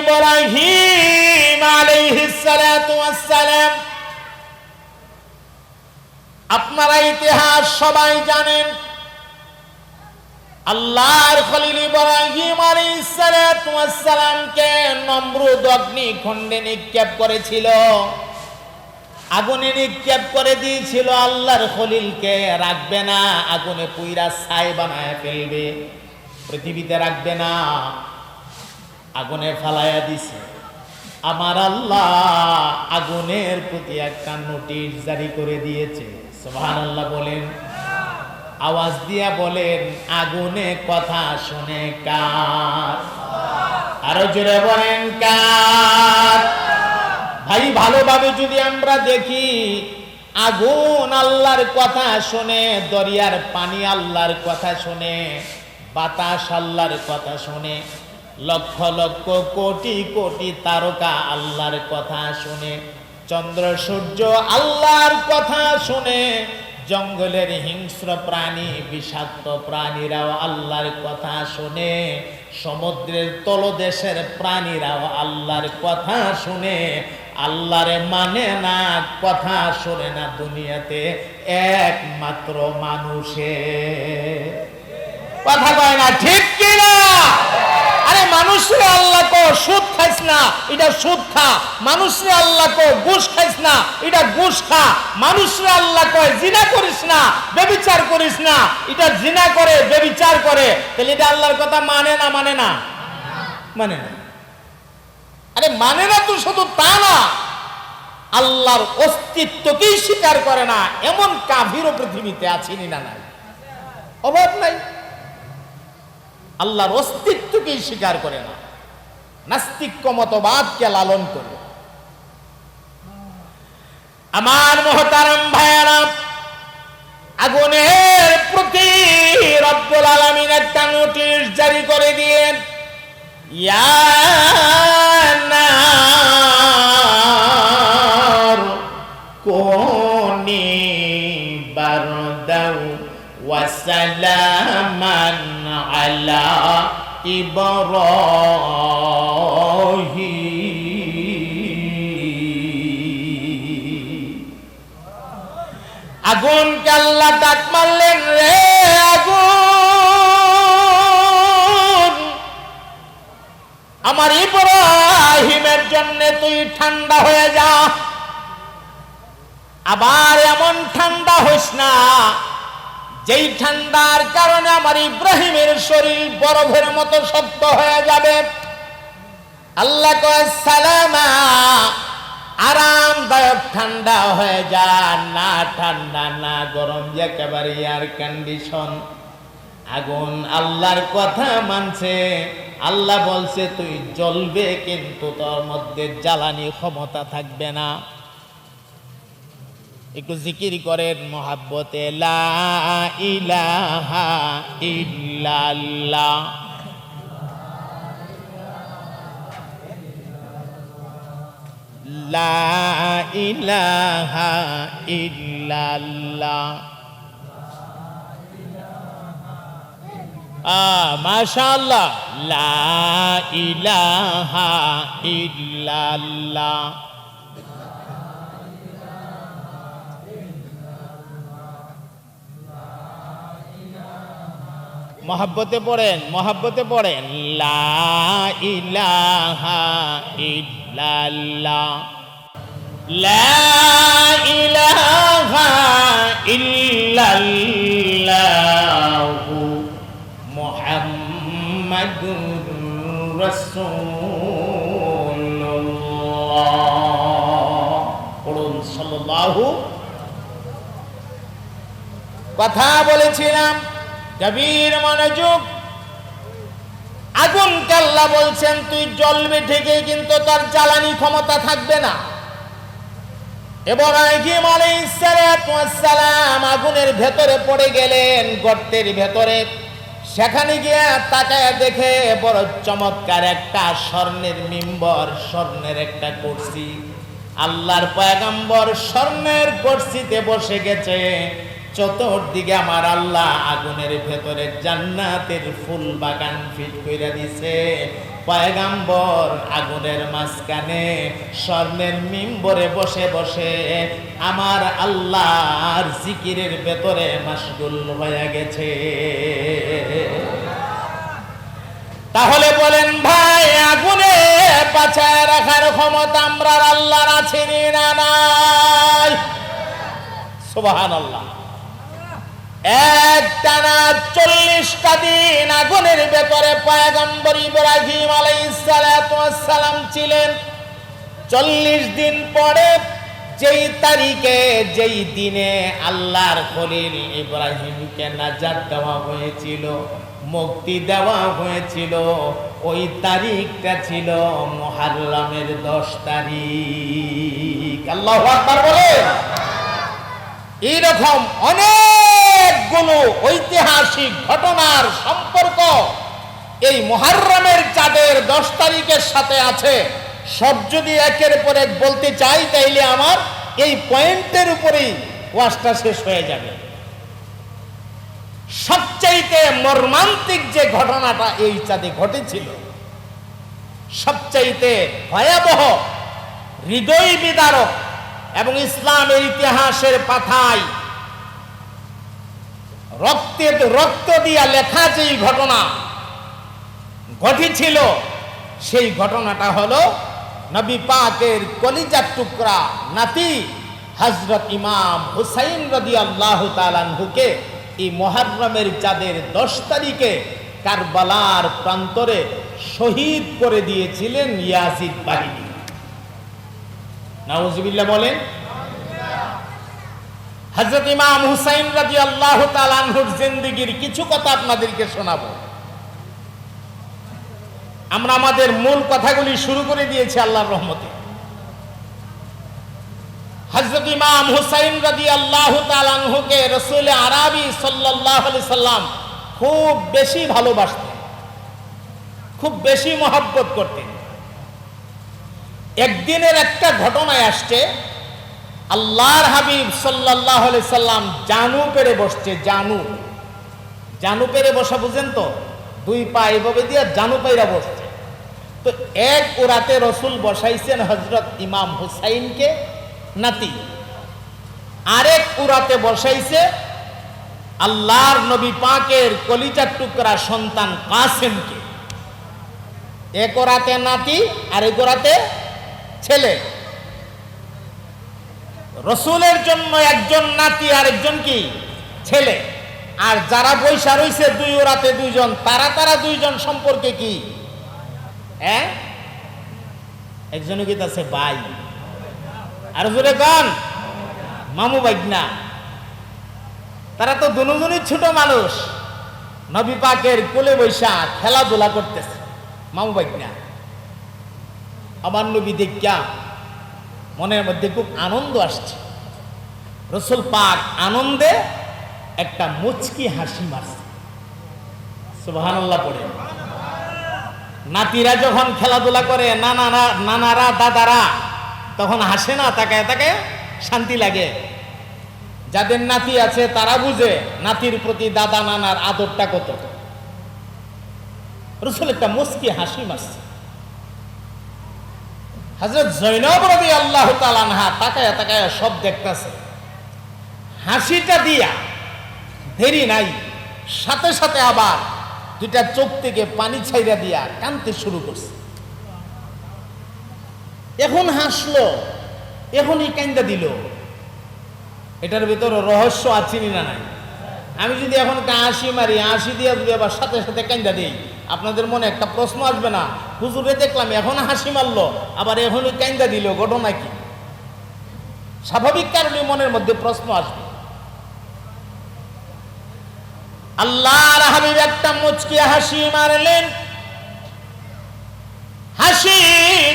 ইব্রাহিম আলাইহিস সালাতু ওয়াস সালাম। আপনারা ইতিহাস সবাই জানেন, আল্লাহর খলিল ইব্রাহিম আলাইহিস সালাতু ওয়াস সালামকে নমরুদ অগ্নিকুণ্ডে নিক্ষেপ করেছিল, আগুনে নিক্ষেপ করে দিয়েছিল। আল্লাহর খলিলকে রাখবে না, আগুনে পুইরা ছাই বানায় ফেলবে, পৃথিবীতে রাখবে না, আগুনে ফালাইয়া দিছে। আমার আল্লাহ আগুনের প্রতি একটা নোটিশ জারি করে দিয়েছে। সুবহানাল্লাহ বলেন, আওয়াজ দিয়া বলেন, আগুনে কথা শুনে কার? আরো জোরে বলেন কার? ভাই, ভালোভাবে যদি আমরা দেখি, আগুন আল্লাহর কথা শুনে, দরিয়ার পানি আল্লাহর কথা শুনে, বাতাস আল্লাহর কথা শুনে, লক্ষ লক্ষ কোটি কোটি তারকা আল্লাহর কথা শুনে, চন্দ্র সূর্য আল্লাহর কথা শুনে, জঙ্গলের হিংস্র প্রাণী বিষাক্ত প্রাণীরাও আল্লাহর কথা শুনে, সমুদ্রের তলদেশের প্রাণীরাও আল্লাহর কথা শুনে। আল্লাহরে মানে না, কথা শুনে না দুনিয়াতে একমাত্র মানুষে। কথা কয় না, ঠিক কিনা? আরে মানুষরে আল্লাহ কো সুদ খাইস না, এটা সুদ খা। মানুষরে আল্লাহ কো ঘুষ খাইস না, এটা ঘুষ খা। মানুষরে আল্লাহ কয় জিনা করিস না, ব্যভিচার করিস না, এটা জিনা করে, ব্যভিচার করে। তাহলে এটা আল্লাহর কথা মানে না? মানে না, মানে না। আরে মানে না তো শুধু তা না, আল্লাহর অস্তিত্বকেই স্বীকার করে না এমন কাফিরও পৃথিবীতে আছেনি না? নাই, অভাব নাই। আল্লাহর অস্তিত্বকেই স্বীকার করে না, নাস্তিক্য মতবাদকে লালন করে। আমার মুহতারাম ভাইয়েরা, আগুনের প্রতি রব্বুল আলামিন একটা নোটিশ জারি করে দিয়েন, ইয়া নার কুনি বারদাও ওয়া সালামান আলা ইব্রাহিম। আগুনকে আল্লাহ ডাক মারলেন, রে আগুন, আমার ইব্রাহিমের জন্য তুই ঠান্ডা হয়ে যা। আবার এমন ঠান্ডা হইস না যেই ঠান্ডার কারণে আমার ইব্রাহিমের শরীর বরফের মতো শক্ত হয়ে যাবে। আল্লাহ কয় সালামা, আরামদায়ক ঠান্ডা হয়ে যা, না ঠান্ডা না গরম, একেবারে এয়ার কন্ডিশন। আগুন আল্লাহর কথা মানছে, আল্লাহ বলছে তুই জ্বলবে, কিন্তু তোর মধ্যে জ্বালানি ক্ষমতা থাকবে না। একটু জিকির করেন মহাব্বতে, লা ইলাহা ইল্লাল্লাহ, লা ইলাহা ইল্লাল্লাহ। মাশাআল্লাহ, লা ইলাহা ইল্লাল্লাহ। মহাব্বতে পড়েন, মহাব্বতে পড়েন, লা ইলাহা ইল্লাল্লাহ, লা ইলাহা ইল্লাল্লাহু মুহাম্মাদুর রাসূলুল্লাহ। পড়ুন সাল্লাল্লাহু। কথা বলেছিলাম, গভীর মনোযোগ। আগুনকে আল্লাহ বলছেন তুই জ্বলবে ঠিকই, কিন্তু তোর জ্বালানি ক্ষমতা থাকবে না। ইব্রাহিম আলাইহিস সালাম আগুনের ভেতরে পড়ে গেলেন, গর্তের ভেতরে। সেখানে গিয়ে তাকায় দেখে বড় চমৎকার একটা স্বর্ণের মিম্বর, স্বর্ণের একটা কুরসি। আল্লাহর পয়গম্বর স্বর্ণের কুরসিতে বসে গেছে। চতুর্দিকে আমার আল্লাহ আগুনের ভেতরে জান্নাতের ফুল বাগান ফিট কইরা দিছে। পয়গাম্বর আগুনের মাঝখানে স্বর্ণের মিম্বরে বসে বসে আমার আল্লাহর জিকিরের ভেতরে মাশগুল হয়ে গেছে। তাহলে বলেন ভাই, আগুনে বাঁচায় রাখার ক্ষমতা আমরা আল্লাহর আছে না নাই? সুবহানাল্লাহ। একটানা 40টা দিন আগুনের ভেতরে পয়গম্বর ইব্রাহিম আলাইহিস সালাতু ওয়াস সালাম ছিলেন। 40 দিন পরে যেই তারিখে যেই দিনে আল্লাহর খলিল ইব্রাহিমকে নাজাত দেওয়া হয়েছিল, মুক্তি দেওয়া হয়েছিল, ওই তারিখটা ছিল মুহররমের 10 তারিখ। আল্লাহু আকবার বলেন। এইরকম অনেকগুলো ঐতিহাসিক ঘটনার সম্পর্ক এই মুহররমের চাঁদের 10 তারিখের সাথে আছে। সব যদি একের পর এক বলতে চাই তাইলে আমার এই পয়েন্টের উপরেই ওয়াজটা শেষ হয়ে যাবে। সবচাইতে মর্মান্তিক যে ঘটনাটা এই চাঁদে ঘটেছিল, সবচাইতে ভয়াবহ, হৃদয় বিদারক এবং ইসলামের ইতিহাসের পাতায় রক্ত দিয়া লেখা যেই ঘটনা ঘটেছিল, সেই ঘটনাটা হলো নবী পাকের কলিজার টুকরা নাতি হযরত ইমাম হুসাইন রাদিয়াল্লাহু তাআলা আনহুকে এই মুহররমের চাঁদের 10 তারিখে কারবালার প্রান্তরে শহীদ করে দিয়েছিলেন ইয়াজিদ বাহিনী। নাউজুবিল্লাহ বলেন। হযরত ইমাম হুসাইন রাদিয়াল্লাহু তাআলা আনহুর জিন্দেগীর কিছু কথা আপনাদেরকে শোনাবো। আমরা আমাদের মূল কথাগুলি শুরু করে দিয়েছি আল্লাহর রহমতে। হযরত ইমাম হুসাইন রাদিয়াল্লাহু তাআলা আনহুকে রাসূল আরবি সাল্লাল্লাহু আলাইহি সাল্লাম খুব বেশি ভালোবাসতেন, খুব বেশি মহব্বত করতেন। একদিনের একটা ঘটনায় আসছে, আল্লাহর হাবিব সাল্লাল্লাহু আলাইহি সাল্লাম জানু পেরে বসছে। জানু পেরে বসা বুঝেন তো? 2 পা এভাবে দিয়ে জানু পাইরা বসছে। তো এক উরাতে রসুল বসাইছেন হযরত ইমাম হুসাইনকে নাতি, আরেক উরাতে বসাইছে আল্লাহর নবী পাকের কলিজার টুকরা সন্তান কাসেমকে। এক উরাতে নাতি, আরেক উরাতে ছেলে। রসুলের জন্য একজন নাতি আর একজন কি ছেলে। আর যারা বৈশা রইছে 2 উরাতে 2 জন, তারা 2 জন সম্পর্কে কি? হ্যাঁ, একজন কি আছে ভাই, আর জোরে গান মামু বাইগনা। তারা তো দুজনই ছোট মানুষ, নবী পাকের কোলে বৈশা খেলাধুলা করতেছে মামু বাইগনা। আমার নবী দেখিয়া মনের মধ্যে খুব আনন্দ আসছে। রসুল পাক আনন্দে একটা মুচকি হাসি মারছে। সুবহানাল্লাহ পড়ে। নাতিরা যখন খেলাধুলা করে, নানারা দাদারা, তখন হাসে না, তাকায় তাকায় শান্তি লাগে। যাদের নাতি আছে তারা বুঝে নাতির প্রতি দাদা নানার আদরটা কত। রসুল একটা মুচকি হাসি মারছে। হযরত জয়নব রাদিয়াল্লাহু তাআলা আনহা তাকায়া তাকায়া সব দেখতেছে। হাসিটা দিয়া দেরি নাই, সাথে সাথে আবার 2টা চোখ থেকে পানি ছাইরা দিয়া কাঁদতে শুরু করছে। এখন হাসলো, এখনই কান্দা দিল। এটার ভিতরে রহস্য আছে না নাই? আমি যদি এখন হাসি মারি, হাসি দিয়া যদি আবার সাথে সাথে কান্দা দিই, আপনাদের মনে একটা প্রশ্ন আসবে না? হুজুরে দেখলাম এখন হাসি মারলো, আবার এখনই কান্দা দিল, ঘটনা কি? স্বাভাবিক কারণে মনের মধ্যে প্রশ্ন আসবে। আল্লাহর হাবিব একটা মুচকি হাসি মারলেন। হাসি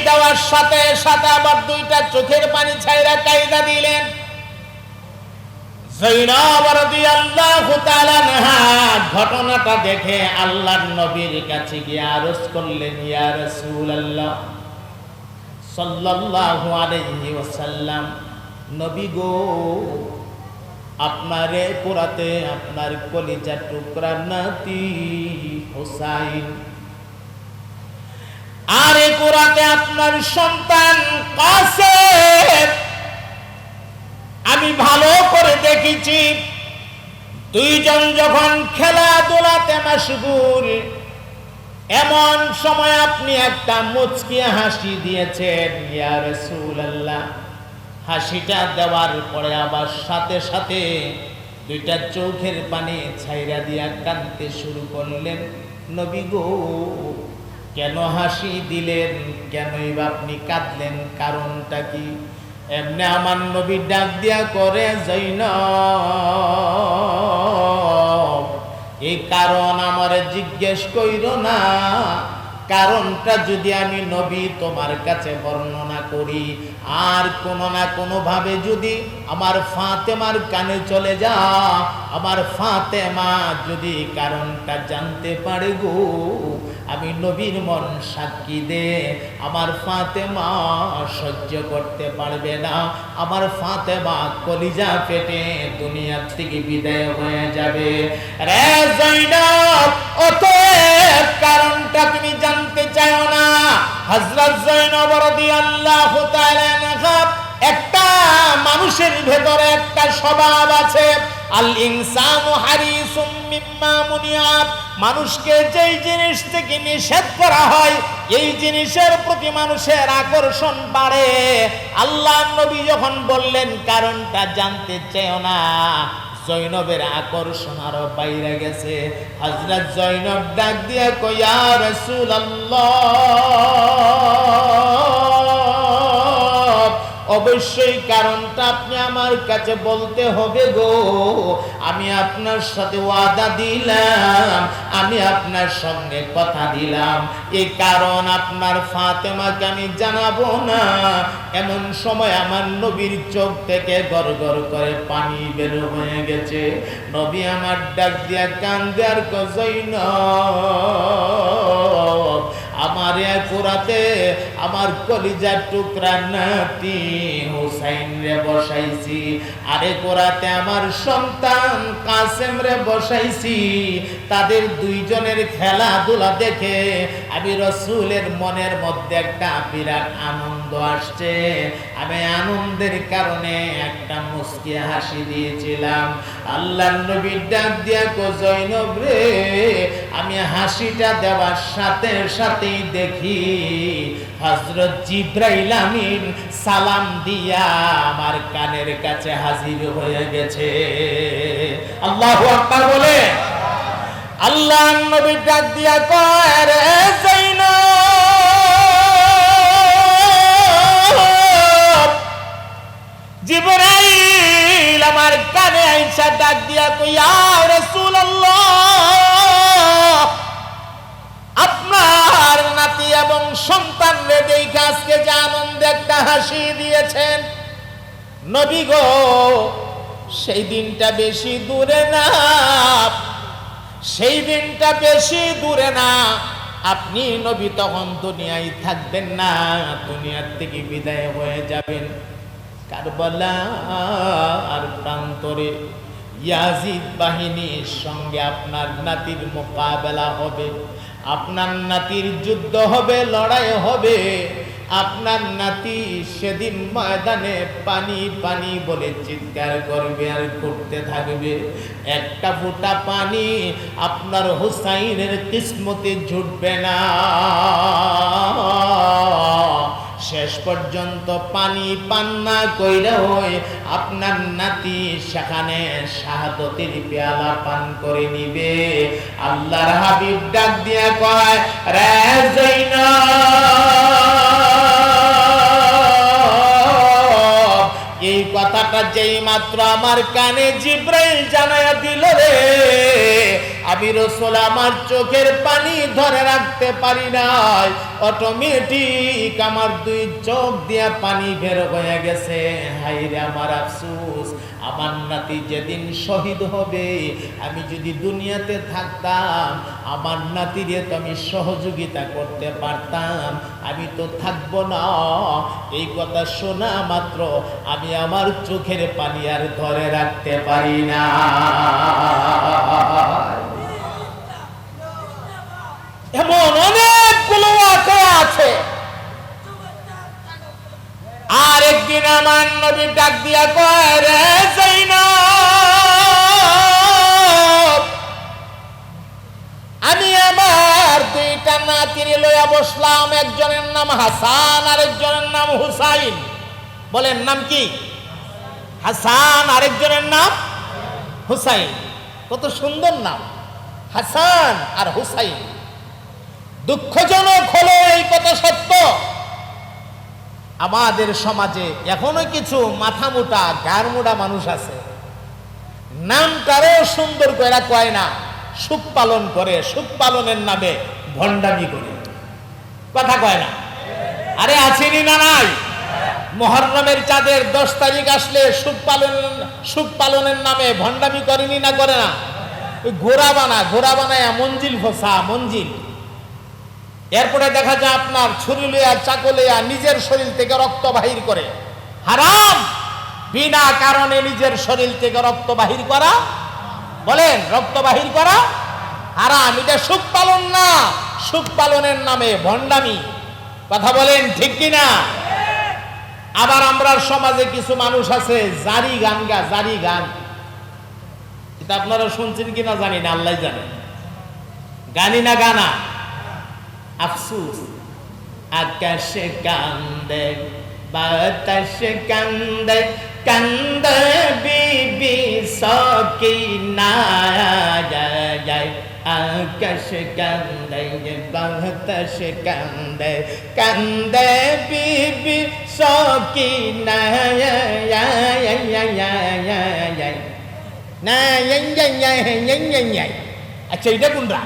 দেওয়ার সাথে সাথে আবার 2টা চোখের পানি ছাইরা কাইদা দিলেন। যায়েনব রাদিয়াল্লাহু তাআলা আনহা ঘটনাটা দেখে আল্লাহর নবীর কাছে গিয়ে আরজ করলেন, ইয়া রাসূলুল্লাহ সাল্লাল্লাহু আলাইহি ওয়াসাল্লাম, নবী গো, আপনারে পোড়াতে আপনার কলিজার টুকরা নাতি হুসাইন গোরাতে আপনার সন্তান কাসেম, আমি ভালো করে দেখেছি দুইজন যখন খেলাধুলাতে মাশগুল, এমন সময় আপনি একটা মুচকি হাসি দিয়েছেন ইয়া রাসূলুল্লাহ। হাসিটা দেওয়ার পরে আবার সাথে সাথে দুইটা চোখের পানি ছাইরা দিয়া কাঁদতে শুরু করলেন। নবী গো, কেন হাসি দিলেন, কেনই বা আপনি কাঁদলেন, কারণটা কি? এমনি আমার নবী ডাক দিয়া করে, জৈনব, এই কারণ আমারে জিজ্ঞেস কইরো না। কারণটা যদি আমি নবী তোমার কাছে বর্ণনা করি, আর কোনো না কোনো ভাবে যদি আমার ফাতেমার কানে চলে যা, আমার ফাতেমা যদি কারণটা জানতে পারে গো, আমি নবীর মন সাক্ষী দে, আমার ফাতেমা সহ্য করতে পারবে না, আমার ফাতেমা কলিজা ফেটে দুনিয়ার থেকে বিদায় হয়ে যাবে। রে জৈনব, অতএব কারণটা তুমি জানতে চাও না। হযরত জৈনব রাদিয়াল্লাহু তাআলা আনহা, একটা মানুষের ভেতরে একটা স্বভাব আছে, আল ইনসানু হারিসুম মিম্মা মুনিয়া। মানুষকে যেই জিনিস থেকে নিষেধ করা হয়, এই জিনিসের প্রতি মানুষের আকর্ষণ বাড়ে। আল্লাহ নবী যখন বললেন কারণটা জানতে চেও না, জৈনবের আকর্ষণ আরো বাইরে গেছে। হযরত জৈনব ডাক দিয়া কয়, ইয়া রাসূলুল্লাহ, অবশ্যই কারণটা আপনি আমার কাছে বলতে হবে গো। আমি আপনার সাথে ওয়াদা দিলাম, আমি আপনার সঙ্গে কথা দিলাম, এই কারণ আপনার ফাতেমাকে আমি জানাবো না। এমন সময় আমার নবীর চোখ থেকে গড়গড় করে পানি বের হয়ে গেছে। নবী আমার ডাক দিয়া কান্দে আর কয়, জৈনব, আমার এক রাতে আমার কলিজার টুকরা নাতি হুসাইন রে বসাইছি, আরেক রাতে আমার সন্তান কাসেম রে বসাইছি। তাদের দুইজনের খেলাধুলা দেখে আমি রাসূলের মনের মধ্যে একটা বিরাট আনন্দ আসছে। আমি আনন্দের কারণে একটা মুচকি হাসি দিয়েছিলাম। আল্লাহর নবী ডাক দিয়া কয়, জৈনব রে, আমি হাসিটা দেওয়ার সাথে সাথেই দেখি হযরত জিবরাইল আমিন সালাম দিয়া আমার কানের কাছে হাজির হয়ে গেছে। আল্লাহু আকবার বলে। আল্লাহর নবী ডাক দিয়া কয়, রে জৈনব, জিবরাইল আমার কানে আইসা ডাক দিয়া কয়, ইয়া রাসূলুল্লাহ, আপনার নাতি এবং সন্তান রে দেখে আজকে যে আনন্দে একটা হাসি দিয়েছেন, নবী গো, সেই দিনটা বেশি দূরে না, সেই দিনটা বেশি দূরে না। আপনি নবী তখন দুনিয়ায় থাকবেন না, দুনিয়ার থেকে বিদায় হয়ে যাবেন। কারবালার প্রান্তরে ইয়াজিদ বাহিনীর সঙ্গে আপনার নাতির মোকাবেলা হবে, আপনার নাতির যুদ্ধ হবে, লড়াই হবে। আপনার নাতি সেদিন ময়দানে পানি পানি বলে চিৎকার করবে আর করতে থাকবে। একটা ফোঁটা পানি আপনার হুসাইনের কিসমতে জুটবে না। শেষ পর্যন্ত পানি পান না কইরা হই আপনার নাতি সেখানে শাহাদতের পেয়ালা পান করে নিবে। আল্লাহর হাবিব ডাক দিয়া কয়, রে জৈনব, এই কথাটা যেই মাত্র আমার কানে জিবরাইল জানায়া দিল রে, আমি রাসূল আমার চোখের পানি ধরে রাখতে পারি নাই, অটোমেটিক আমার দুই চোখ দিয়া পানি বের হয়ে গেছে। হায়রে আমার আফসোস, আমার নাতি যেদিন শহীদ হবে, আমি যদি দুনিয়াতে থাকতাম, আমার নাতিরে তো আমি সহযোগিতা করতে পারতাম, আমি তো থাকবো না। এই কথা শোনা মাত্র আমি আমার চোখের পানি আর ধরে রাখতে পারি না। এমন অনেকগুলো ওয়াকা আছে আমার নবী ডাক দিয়া কয়, রে যায়নাব, আমি আমার দুইটা নাতিরে লইয়া বসলাম, একজনের নাম হাসান আরেকজনের নাম হুসাইন। বলেন নাম কি? হাসান, আরেকজনের নাম হুসাইন। কত সুন্দর নাম, হাসান আর হুসাইন। দুঃখজনক হলো এই কথা সত্য, আমাদের সমাজে এখনো কিছু মাথা মোটা গার মোটা মানুষ আছে, নামটারও সুন্দর করে কয় না, সুখ পালন করে, সুখ পালনের নামে ভণ্ডামি করে, কথা কয় না। আরে আছেনি না নাই? মুহররমের চাঁদের 10 তারিখ আসলে সুখ পালনের নামে ভণ্ডামি করেনি না করে না? ওই ঘোড়া বানায় মঞ্জিল ফসা মঞ্জিল। এরপরে দেখা যায় আপনার ছুরি লইয়া চাকু লইয়া নিজের শরীর থেকে রক্ত বাহির করে। হারাম, বিনা কারণে নিজের শরীর থেকে রক্ত বাহির করা, বলেন রক্ত বাহির করা হারাম। এটা সুখ পালন না, সুখ পালনের নামে ভণ্ডামি, কথা বলেন ঠিক কিনা? আবার আমরা সমাজে কিছু মানুষ আছে জারি গান গা, জারি গান, এটা আপনারা শুনছেন কিনা জানি না, আল্লাহ জানে। গানি না গানা, আফসুস আকাশে কান্দে বাতাসে কান্দে, কান্দে বিবি সকিনা যায়, আকাশে কান্দে বাতাসে কান্দে, কান্দে বিবি সকিনা। আচ্ছা এটা কোনটা?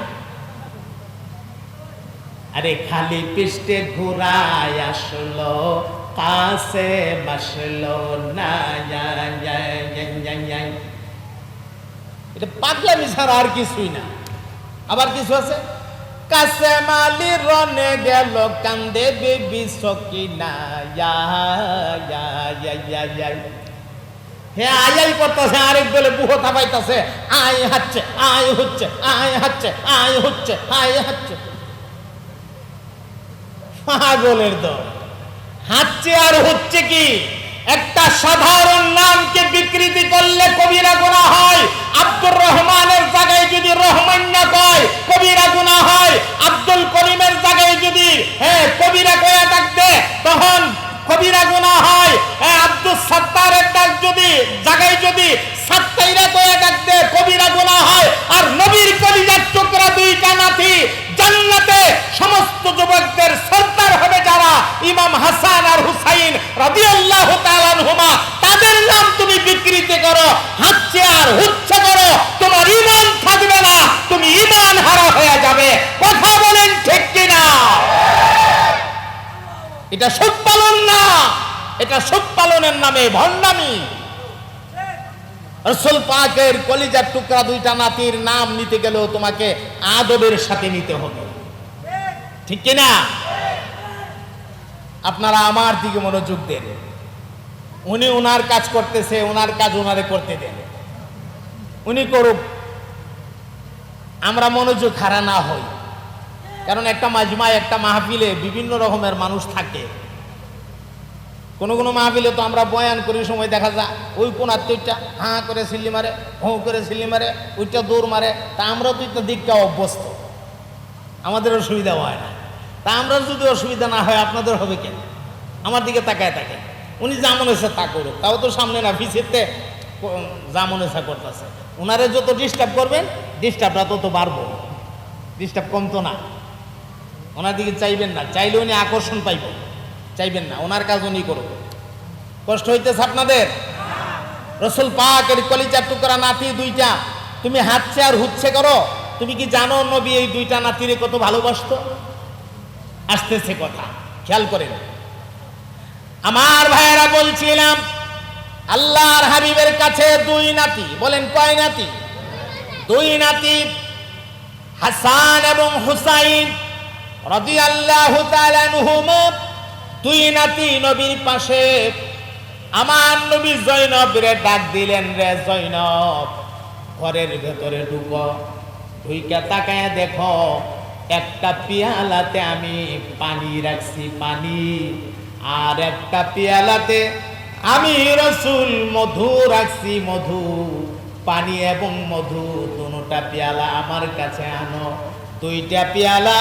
আরে খালি পৃষ্ঠে ঘুরায় আসলো, কাছে বসলো না, এটা পাগলামি ছাড়া আর কিছুই না। আবার কিছু আছে, কাছে মালি রনে গেল, কান্দে বেবি সকিনা। হ্যাঁ আয়াই করতেছে, আরেক দলে বুহো থাপাইতেছে, আয় হাচ্ছে, আয় হচ্ছে, আয় হাচ্ছে, আয় হচ্ছে, আয় হাচ্ছে। পাগলের দল, হাচ্ছে আর হচ্ছে কি? একটা সাধারণ নামকে বিকৃতি করলে কবিরা গুনাহ হয়। আব্দুর রহমানের জায়গায় যদি রহমান না কয় কবিরা গুনাহ হয়। আব্দুল করিমের জায়গায় যদি কবিরা কয়া ডাকবে তখন কবিরা গুনাহ হয়। আব্দুল সাত্তারের ডাক যদি জায়গায় যদি সাত্তাইরা কয়া ডাকবে কবিরা গুনাহ হয়। আর নবীর কলিজার টুকরা দুইটা নাতি জান্নাতে সমস্ত যুবকদের সরদার হবে যারা, ইমাম হাসান আর হুসাইন রাদিয়াল্লাহু তাআলা আনহুমা, তাদের নাম তুমি বিকৃতি করো, হাচ্ছে আর হুচ্ছে করো, তোমার ঈমান থাকবে না, তুমি ঈমান হারা হয়ে যাবে। কথা বলেন ঠিক কিনা? এটা সুখ পালন না, এটা সুখ পালনের নামে ভণ্ডামি। রাসূল পাকের কলিজার টুকরা দুইটা নাতির নাম নিতে গেলেও তোমাকে আদবের সাথে নিতে হবে, ঠিক কিনা? আপনারা আমার দিকে মনোযোগ দেন। উনি ওনার কাজ করতেছে, ওনার কাজ ওনারে করতে দেন, উনি করুক, আমরা মনোযোগ হারা না হই। কারণ একটা মাজমায়, একটা মাহফিলে বিভিন্ন রকমের মানুষ থাকে। কোনো কোনো মাহফিলে তো আমরা বয়ান করি সময় দেখা যায় ওই কোন আত্মীয়টা হাঁ করে সিল্লি মারে, হোঁ করে সিল্লি মারে, ওইটা দৌড় মারে। তা আমরা তো একটা দিকটা অভ্যস্ত, আমাদের অসুবিধা হয় না। তা আমরা যদি অসুবিধা না হয় আপনাদের হবে কেন? আমার দিকে তাকায় থাকে, উনি যা মনে হচ্ছে তা করুক, তাও তো সামনে না পিছেতে যা মনে হচ্ছে করতেছে। ওনারে যত ডিস্টার্ব করবেন ডিস্টার্বটা তত বাড়বো, ডিস্টার্ব কমতো না। ওনার দিকে চাইবেন না, চাইলে উনি আকর্ষণ পাইব, চাইবেন না, ওনার কাজ উনি করুক। কষ্ট হইতেছে আপনাদের? রাসূল পাকের কলিজার টুকরা নাতি দুইটা তুমি হাঁটছে আর হুচ্ছে করো। তুমি কি জানো নবী এই দুইটা নাতিরে কত ভালোবাসতো? আসতেছে কথা, খেয়াল করেন আমার ভাইয়েরা। বলছিলাম আল্লাহর হাবিবের কাছে দুই নাতি, বলেন কয় নাতি? দুই নাতি, হাসান এবং হুসাইন রাদিয়াল্লাহু তাআলা আনহুমা। দুই নাতি নবীর পাশে। আমার নবী জয়নবরে ডাক দিলেন, রে জয়নব ঘরের ভেতরে ঢুকো, ঢুইকা তাকায় দেখো একটা পিয়ালাতে আমি পানি রাখছি, পানি, আর একটা পিয়ালাতে আমি রাসূল মধু রাখছি, মধু পানি এবং মধু দুটোটা পেয়ালা আমার কাছে আনো। দুইটা পেয়ালা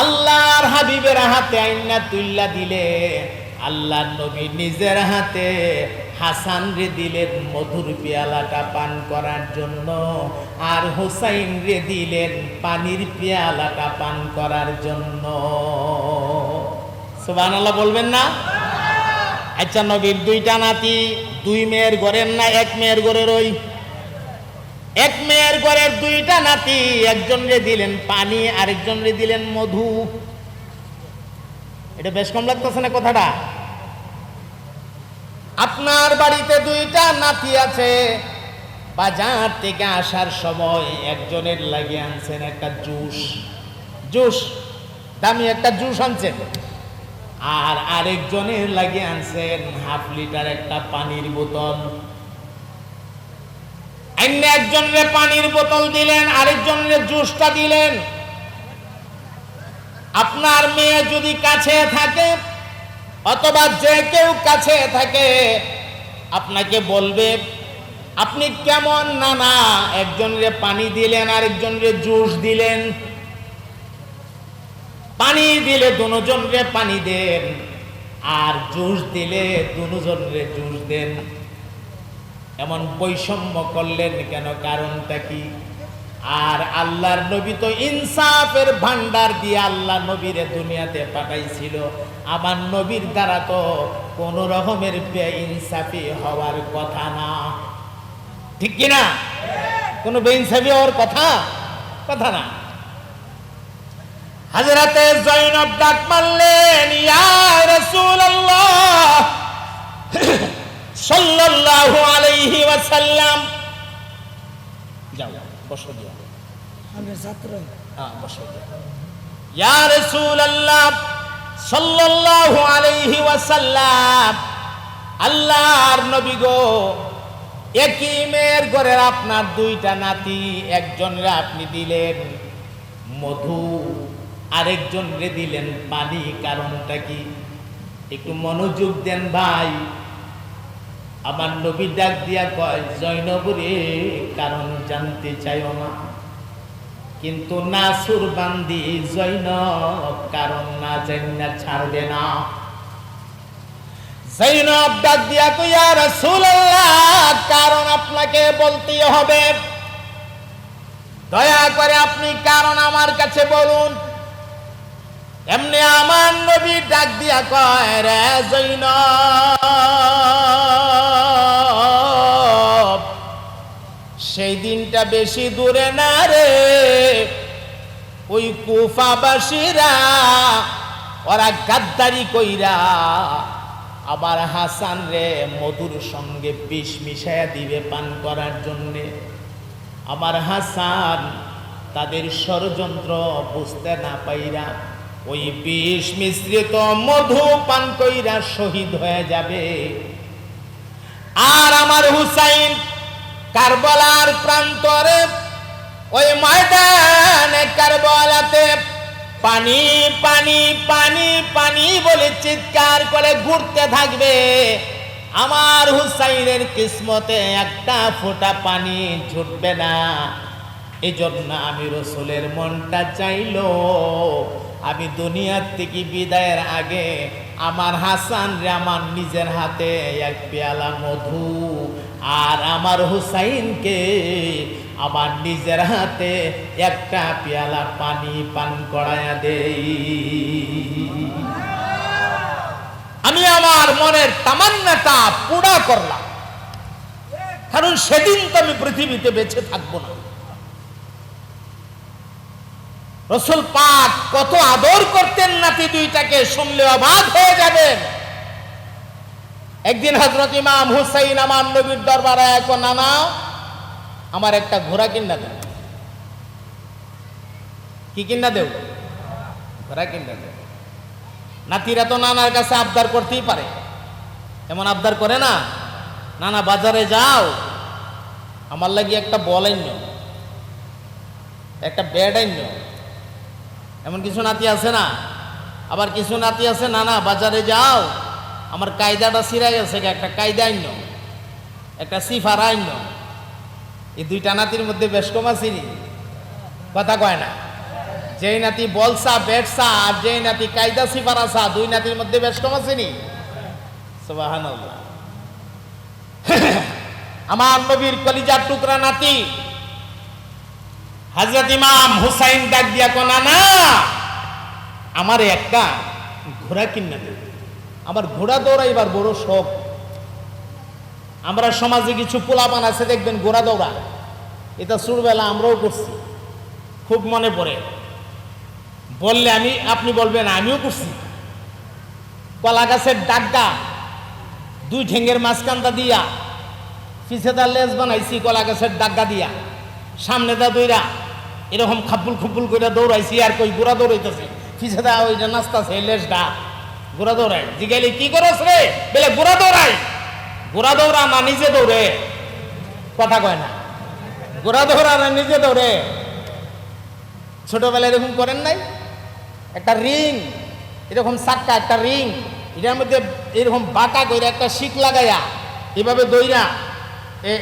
আল্লাহর হাবিবের হাতে আইনা তুল্লা দিলে, আল্লাহর নবী নিজের হাতে হাসান রে দিলেন মধুর পেয়ালাটা পান করার জন্য, আর হুসাইন রে দিলেন পানির পেয়ালাটা পান করার জন্য। সুবহানাল্লাহ বলবেন না? আচ্ছা, নবীর দুইটা নাতি, দুই মেয়ের ঘরের না এক মেয়ের ঘরের? ওই এক মেয়ের ঘরের দুইটা নাতি, একজন রে দিলেন পানি, আরেকজন রে দিলেন মধু। এটা বেশ কম লাগতেছে না কথাটা? আপনার বাড়িতে দুইটা নাতি আছে, বাজার থেকে আসার সময় একজনের লাগিয়ে আনছেন একটা জুস, দামি একটা জুস আনছেন, আর আরেকজনের লাগিয়ে আনছেন হাফ লিটার একটা পানির বোতল। একজনরে পানির বোতল দিলেন, আরেকজনের জুসটা দিলেন। আপনার মেয়ে যদি কাছে থাকে অথবা যে কেউ কাছে থাকে, আপনাকে বলবে আপনি কেমন নানা, একজনরে পানি দিলেন আরেকজনরে জুস দিলেন। পানি দিলে দুজনরে পানি দেন, আর জুস দিলে দুজনরে জুস দেন। এমন বৈষম্য করলেন কেন? কারণটা কি? আর আল্লাহর নবী তো ইনসাফের ভান্ডার দিয়ে আল্লাহ নবীরে দুনিয়াতে পাঠাইছিল। আমার নবীর দ্বারা তো কোন রকমের বেইনসাফি হওয়ার কথা না, ঠিক কি না? কোনো বেইনসাফি হওয়ার কথা না। হযরতে জয়নব ডাক মারলেন, ইয়া রাসূলুল্লাহ সাল্লাল্লাহু আলাইহি ওয়াসাল্লাম। যাও বসো দিয়া, আমি ছাত্র। হ্যাঁ বসো দিয়া। ইয়া রাসূলুল্লাহ সাল্লাল্লাহু আলাইহি ওয়াসাল্লাম, আল্লাহর নবী গো, একই মেয়ের ঘরের আপনার দুইটা নাতি, একজনরে আপনি দিলেন মধু, আরেকজনরে দিলেন পানি, কারণটা কি? একটু মনোযোগ দেন ভাই। আমার নবী ডাক দিয়া কয়, জয়নব রে, কারণ জানতে চাইও না, কিন্তু নাসুর বান্দি জয়নব কারণ না জান্নাত ছাড়বে না। জয়নব ডাক দিয়া কয়, ইয়া রাসূলুল্লাহ, কারণ আপনাকে বলতেই হবে, দয়া করে আপনি কারণ আমার কাছে বলুন। এমনি আমার নবী ডাক দিয়া কয়, রে জয়নব, সেই দিনটা বেশি দূরে না রে, ওই কুফাবাসীরা ওরা গাদ্দারি কইরা আবার হাসান রে মধুর সঙ্গে বিষ মিশাইয়া দিবে পান করার জন্যে। আমার হাসান তাদের ষড়যন্ত্র বুঝতে না পাইরা ওই বিষ মিশ্রিত মধু পান কইরা শহীদ হয়ে যাবে। আর আমার হুসাইন কারবালার প্রান্তরে ওই ময়দানে কারবালাতে পানি পানি পানি পানি বলে চিৎকার করে ঘুরতে থাকবে। আমার হুসাইনের কিসমতে একটা ফোঁটা পানি ঝুটবে না। এই জন্য আমি রসুলের মনটা চাইলো আমি দুনিয়ার থেকে বিদায়ের আগে আমার হাসান রে আমার নিজের হাতে এক পেয়ালা মধু, আর আমার হুসাইনকে আমার নিজের হাতে একটা পেয়ালা পানি পান করায়া দেই। আমি আমার মনের তামান্নাটা পুরা করলাম, কারণ সেদিন তো আমি পৃথিবীতে বেঁচে থাকবো না। রসুল পাক কত আদর করতেন নাতি দুইটাকে, শুনলে অবাক হয়ে যাবেন। একদিন হযরত ইমাম হুসাইন আমার নবীর দরবারে এক, নানা আমার একটা ঘোড়া কিনা দেব। কি কিনা দেব? ঘোড়া কিনা দেব। নাতিরা তো নানার কাছে আবদার করতেই পারে, এমন আবদার করে না, নানা বাজারে যাও আমার লাগি একটা বল আইন, একটা ব্যাট আইন। এমন কিছু নাতি আছে না? আবার কিছু নাতি আছে, নানা বাজারে যাও আমার কায়দাটা ছিঁড়া গেছে, একটা কায়দা আইন, একটা সিফার আইন, এই দুইটা নাতির মধ্যে বেশ কম আছিনি, কথা কয় না। যেই নাতি বলসা বেটসা আর যেই নাতি কায়দা সিফার আসা, দুই নাতির মধ্যে বেশ কম আছিনি। সুবহানাল্লাহ। আমার নবীর কলিজার টুকরা নাতি হযরত ইমাম হুসাইন ডাক দিয়া কোনা না, আমার একটা ঘোড়া কিনে দেবে, আমার ঘোড়া দৌড়াইবার বড় শখ। আমরা সমাজে কিছু পোলাপান আছে দেখবেন ঘোড়া দৌড়া, এটা ছোটবেলা আমরাও করছি, খুব মনে পড়ে। বললে আপনি বলবেন আমিও করছি। কলা গাছের ডাগা দুই ঠেঙ্গের মাঝখানটা দিয়া পিছেদা লেজ বানাইছি, কলা গাছের ডাগা দিয়া সামনে দা দইরা এরকম খাব্বুল খুব্বুল করে দৌড়াইছি। আর কই ঘোড়া দৌড়াইতেছে, পিছেদা ওইটা নাচতাছে লেজটা, ঘোড়া দৌড়াই। জিগাইলে কি করস রে, বলে ঘোড়া দৌড়াই। ঘোড়া দৌড়া না নিজে দৌড়ে, কথা কয় না। ঘোড়া দৌড়া না নিজে দৌড়ে। ছোটবেলায় এরকম করেন নাই? একটা রিং এরকম চাক্কা, একটা রিং, এটার মধ্যে এরকম বাঁকা করে একটা শিক লাগাইয়া এভাবে দইরা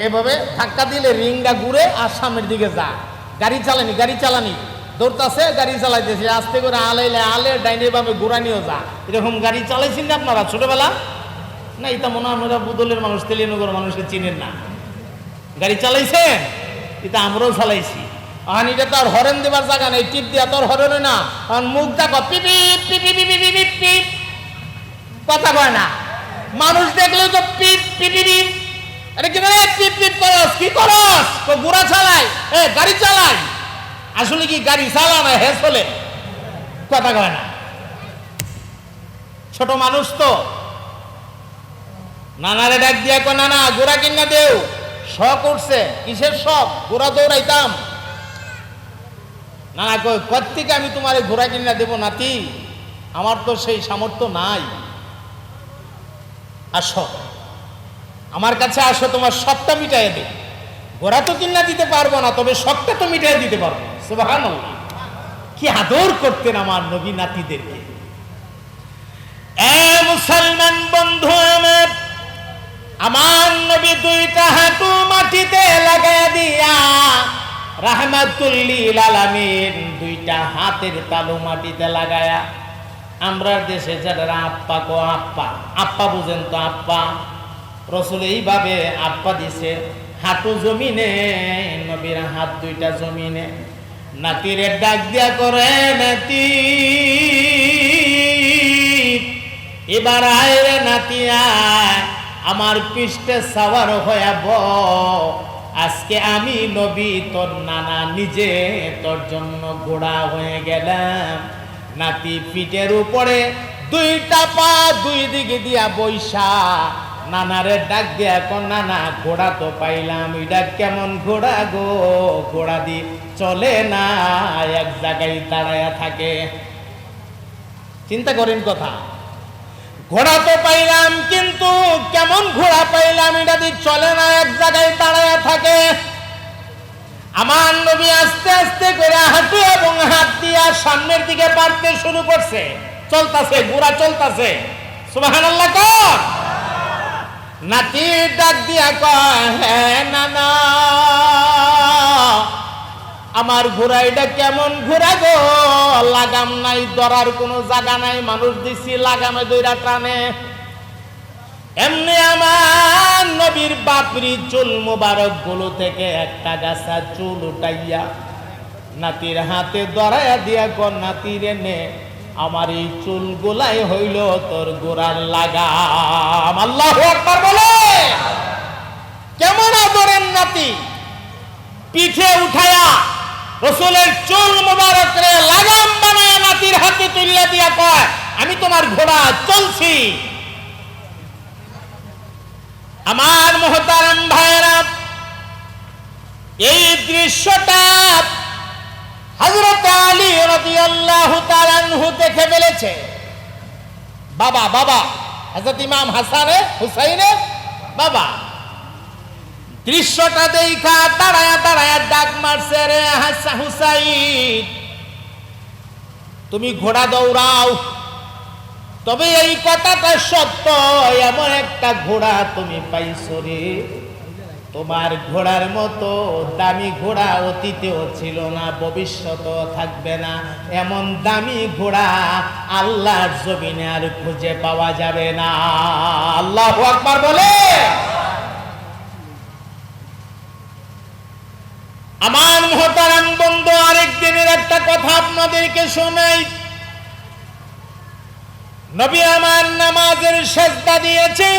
এভাবে ধাক্কা দিলে রিংটা ঘুরে আর সামনের দিকে যা। গাড়ি চালানি দৌড়তাছে, গাড়ি চালাইতেছে আস্তে করে, আলাইলে আলে ডাইনে ভাবে ঘুরানিও যা। এরকম গাড়ি চালাইছেন না আপনারা ছোটবেলা? না, এটা মনে হয় আমরা বুদলের মানুষ, তেলিনগর মানুষকে চিনেন না। গাড়ি চালাইছেন? এটা আমরাও চালাইছি। আর এটা তো আর হরেন দেবার জায়গা নেই, টিপ দিয়া তোর হরেন না, কারণ মুখ দেখো পিপি পিপি পিপি পিপি পিপ, কথা কয় না। মানুষ দেখলেও তো পিপ পিপি পিপ, আরে কি রে পিপ পিপ করস, কি করস? তো ঘোড়া চালাই, গাড়ি চালাই। আসলে কি গাড়ি চালা না হে চলে, কথা কয় না। ছোট মানুষ তো নানারে ডাক দিয়া কয় নানা ঘোড়া কিনা দেও। শখ উঠছে, কিসের শখ? ঘোড়া দৌড়াইতাম। নানা কয় কোত্থেকে আমি তোমারে ঘোড়া কিনা দেব নাতি, আমার তো সেই সামর্থ্য নাই। আসো আমার কাছে, আসো, তোমার শখটা মিটাই দে। ঘোড়া তো কিনা দিতে পারবো না, তবে শখটা তো মিটাই দিতে পারবো। সুবহানাল্লাহ, কি আদর করতেন আমার নবী নাতিদেরকে। মুসলমান বন্ধু আমার নবী দুইটা হাঁটু মাটিতে লাগাইয়া দিয়া রাহমাতুল লিল আলামিন দুইটা হাতের তালু মাটিতে লাগায়া, আমরা দেশে যারা আপ্পা কো আপ্পা, আপ্পা বুঝেন তো আপ্পা, রসুল এইভাবে আপ্পা দিছে হাঁটু জমিনে, নবীর হাত দুইটা জমিনে। নাতিরে ডাক দিয়া করে নাতি এবার আয় রে নাতি আয়, আমার পৃষ্ঠে সাওয়ার হয়ে আজকে আমি নবী তোর নানা নিজে তোর জন্য ঘোড়া হয়ে গেলাম। নাতি পিঠের উপরে দুইটা পা দুই দিকে দিয়া বৈশা নানারে ডাক দিয়া এখন নানা ঘোড়া তো পাইলাম, এটা কেমন ঘোড়া গো, ঘোড়া দি চলে না, এক জায়গায় দাঁড়ায়া থাকে। চিন্তা করেন কথা, ঘোড়া তো পাইলাম কিন্তু কেমন ঘোড়া পাইলাম, এটা দিয়ে চলে না, এক জায়গায় দাঁড়ায়া থাকে। আমার নবী আস্তে আস্তে করে হাঁটু এবং হাত দিয়া সামনের দিকে বাড়তে শুরু করছে, চলতাছে, ঘোড়া চলতাছে। সুবহানাল্লাহ কর। নাতি ডাক দিয়া কয় হ্যাঁ নানা আমার ঘোড়া এটা কেমন ঘোড়া গো, লাগাম নাই, ধরার কোনো জায়গা নাই, মানুষ দিছি লাগামে দইরা টানে। এমনি আমার নবীর বাপরি চুল মোবারক গুলো থেকে একটা গাছা চুল উঠাইয়া নাতির হাতে ধরাইয়া দিয়া কর নাতিরে নে, আমার এই চুল গোলাই হইল তোর গোড়ার লাগাম। আল্লাহু আকবার বলে। কেমন আদরের নাতি, পিঠে উঠায়া রসুলের চুল মোবারক রে লাগাম বানায় নাতির হাতে তুলিয়া দিয়া কয় আমি তোমার ঘোড়া, চলছি। আমার মুহতারাম ভাইরা, এই দৃশ্যটা হযরত আলী রাদিয়াল্লাহু তাআলা আনহু দেখে ফেলেছে। বাবা হযরত ইমাম হাসানে হুসাইনে বাবা দৃশ্যটা দেখা দাঁড়ায়া দাঁড়ায়া ডাক মারছে, রে হাসান হুসাইন তুমি ঘোড়া দৌড়াও। তবে এই কথাটা সত্য, এমন একটা ঘোড়া তুমি পাইছো রে, তোমার ঘোড়ার মতো দামি ঘোড়া অতীতেও ছিল না, ভবিষ্যতেও থাকবে না। এমন দামি ঘোড়া আল্লাহর জমিনে আর খুঁজে পাওয়া যাবে না। আল্লাহু আকবার বলে। আমার মুহতারাম বন্ধু, আরেকদিনের একটা কথা আপনাদেরকে শোনাই। নবী আমার নামাজের সেজদা দিয়েছে।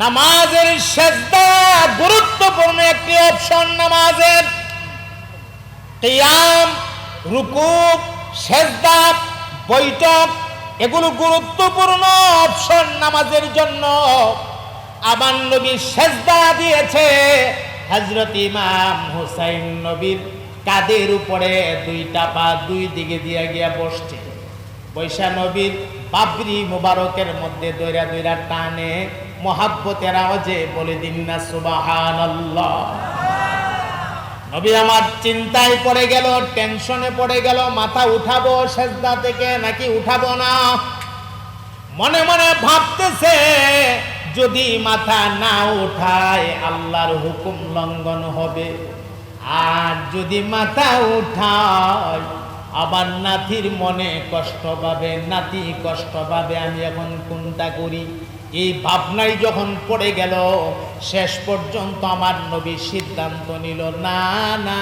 নামাজের সেজদা গুরুত্বপূর্ণ একটি অপশন। নামাজের কিয়াম, রুকু, সেজদা, বৈঠক এগুলো গুরুত্বপূর্ণ অপশন নামাজের জন্য। আমার নবী সেজদা দিয়েছে হযরত ইমাম হুসাইন নবীর কাঁধের উপরে, দুইটা পা দুই দিকে দিয়ে গিয়া বসছে। বৈশা নবীর বাবরি মুবারকের মধ্যে দইরা দইরা টানে, মহাব্বতের আওয়াজে বলে দিন না সুবহানাল্লাহ। নবী আমার চিন্তায় পড়ে গেল, টেনশনে পড়ে গেল, মাথা উঠাবো সেজদা থেকে নাকি উঠাবো না। মনে মনে ভাবতেছে, যদি মাথা না উঠায় আল্লাহর হুকুম লঙ্ঘন হবে, আর যদি মাথা উঠায় আবার নাতির মনে কষ্ট পাবে, নাতি কষ্ট পাবে, আমি এখন কোনটা করি? এই ভাবনাই যখন পড়ে গেল, শেষ পর্যন্ত আমার নবী সিদ্ধান্ত নিল, না না,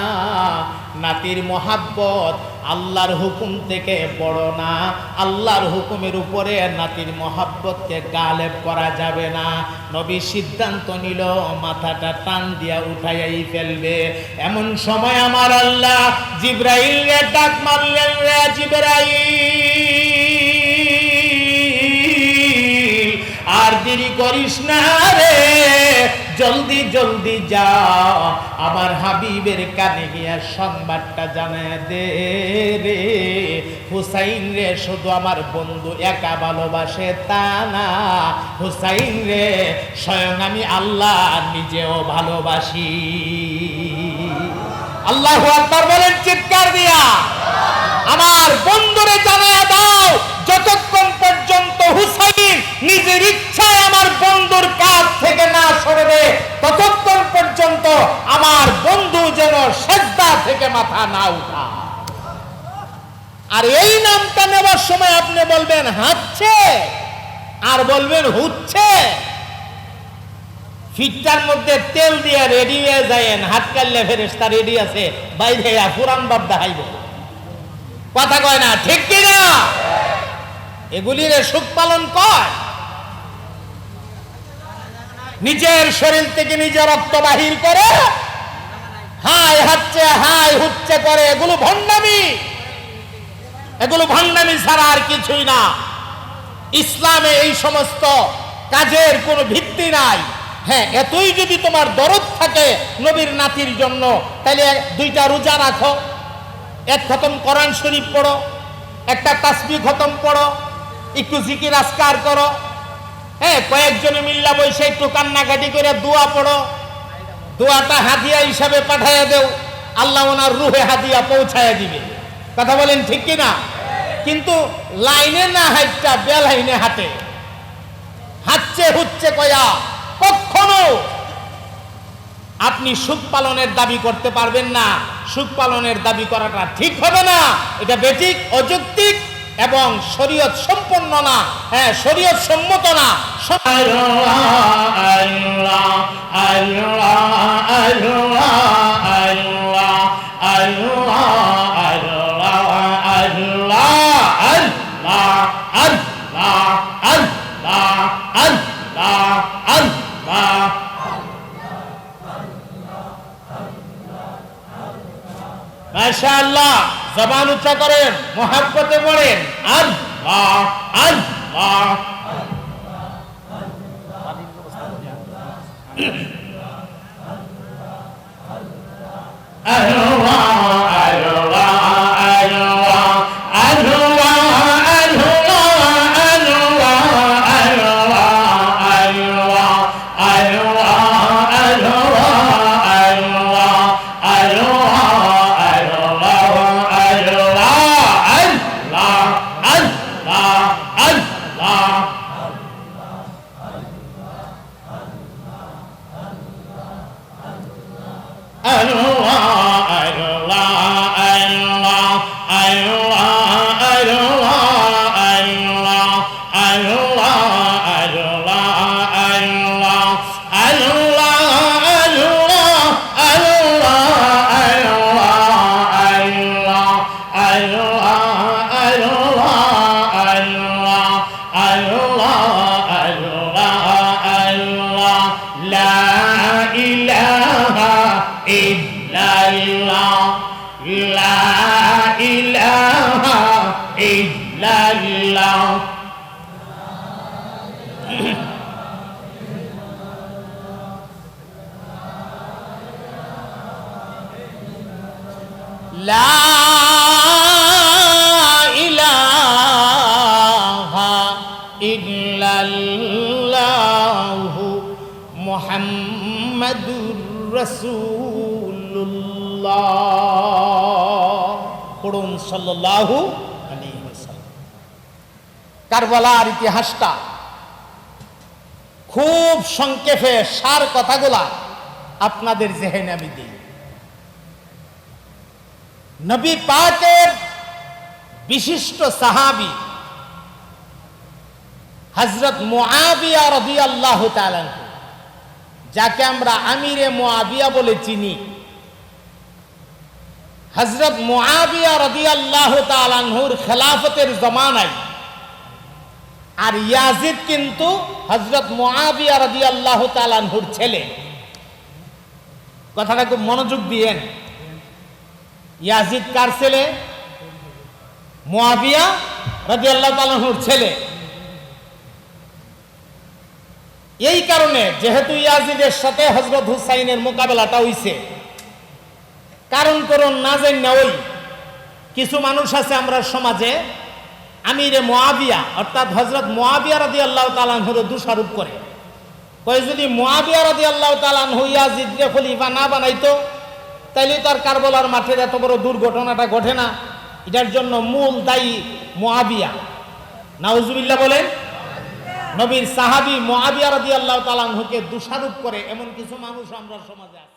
নাতির মহাব্বত আল্লাহর হুকুম থেকে বড় না, আল্লাহর হুকুমের উপরে নাতির মহাব্বতকে গালেব করা যাবে না। নবী সিদ্ধান্ত নিল মাথাটা টান দিয়া উঠাইয়াই ফেলবে। এমন সময় আমার আল্লাহ জিবরাইলকে ডাক মারলেন, রে জিবরাইল, আর দেরি করিস না রে, জলদি জলদি যা, আমার হাবিবের কানে গিয়া সংবাদটা জানায় দে রে, হুসাইন রে শুধু আমার বন্ধু একা ভালোবাসে তা না, হুসাইন রে স্বয়ং আমি আল্লাহ নিজেও ভালোবাসি। আল্লাহু আকবার বলেন চিৎকার দিয়া। আমার বন্ধুরে জানায়া দাও, যতক্ষণ পর্যন্ত হুসাইন নিজের ইচ্ছায় আমার বন্ধুর কাছ থেকে না সরবে, ততক্ষণ পর্যন্ত আমার বন্ধু যেন সেজদা থেকে মাথা না উঠা। আর এই নামটা নেবার সময় আপনি বলবেন হাঁটছে, আর বলবেন হুচ্ছে। ফিটটার মধ্যে তেল দিয়ে রেডি হয়ে যায়েন, হাত কাটলে ফেরেশতা রেডি আছে, বাইরে পুরান বাপ দেখাইব। কথা কয় না, ঠিক কিনা? এগুলির সুখ পালন কর। নিজের শরীর থেকে নিজের রক্ত বাহির করে হাই হাঁটছে হাই হুচ্ছে করে, এগুলো ভণ্ডামি। এগুলো ভণ্ডামি ছাড়া আর কিছুই না। ইসলামে এই সমস্ত কাজের কোনো ভিত্তি নাই। হ্যাঁ, এতই যদি তোমার দরদ থাকে নবীর নাতির জন্য, তাহলে দুইটা রোজা রাখো, এক খতম কোরআন শরীফ পড়ো, একটা তাসবিহ খতম পড়ো, একটু জিকির আজকার করো, হ্যাঁ, কয়েকজনে মিল্লা বসে একটু কান্নাকাটি করে দোয়া পড়ো, দোয়াটা হাদিয়া হিসাবে পাঠাইয়া দেও, আল্লাহ ওনার রুহে হাদিয়া পৌঁছাইয়া দিবে। কথা বলেন ঠিক কিনা? কিন্তু লাইনে না হাঁটটা বেলাইনে হাঁটে, হাঁটছে হুচ্ছে কয়া, কখনো আপনি সুখ পালনের দাবি করতে পারবেন না। সুখ পালনের দাবি করাটা ঠিক হবে না, এটা বেঠিক, অযৌক্তিক এবং শরীয়ত সম্পন্ন না। হ্যাঁ, শরীয়ত সম্মত না। মাশাআল্লাহ, জবান উচ্চা করেন, মুহাব্বতে পড়েন আল্লাহ আল্লাহ। লা ইলাহা ইল্লাল্লাহু মুহাম্মাদুর রাসূলুল্লাহ। পড়ুন সাল্লাল্লাহু আলাইহি ওয়াসাল্লাম। কারবালার ইতিহাসটা খুব সংক্ষেপে সার কথাগুলা আপনাদের জেহেনে আমি দিই। নবী পাকের বিশিষ্ট সাহাবী হযরত মুআবিয়া রাদিয়াল্লাহু তাআলা, যাকে আমরা আমিরে মুআবিয়া বলে চিনি, হযরত মুআবিয়া রাদিয়াল্লাহু তাআলা আনহুর খেলাফতের জমানায়, আর ইয়াজিদ কিন্তু হযরত মুআবিয়া রাদিয়াল্লাহু তাআলা আনহুর ছেলে। কথাটা খুব মনোযোগ দিয়েন। ইয়াজিদ কার ছেলে? মুআবিয়া রাদিয়াল্লাহু তাআলা আনহুর ছেলে। এই কারণে যেহেতু ইয়াজিদের সাথে হযরত হুসাইনের মোকাবেলাটা হইছে, কারণ করুন না জানি ওই কিছু মানুষ আছে আমরা সমাজে আমিরে মুআবিয়া অর্থাৎ হযরত মুআবিয়া রাদিয়াল্লাহু তাআলা আনহুর দোষারোপ করে, কয় যদি মুআবিয়া রাদিয়াল্লাহু তাআলা আনহু ইয়াজিদকে খলিফা না বানাইতো তাইলে তার কারবালার মাঠের এত বড় দুর্ঘটনাটা ঘটে না। এটার জন্য মূল দায়ী মুআবিয়া। নাউজুবিল্লাহ বলেন। নবীর সাহাবী মুআবিয়া রাদিয়াল্লাহু তাআলা আনহুকে দোষারোপ করে এমন কিছু মানুষ আমরা সমাজে আছে।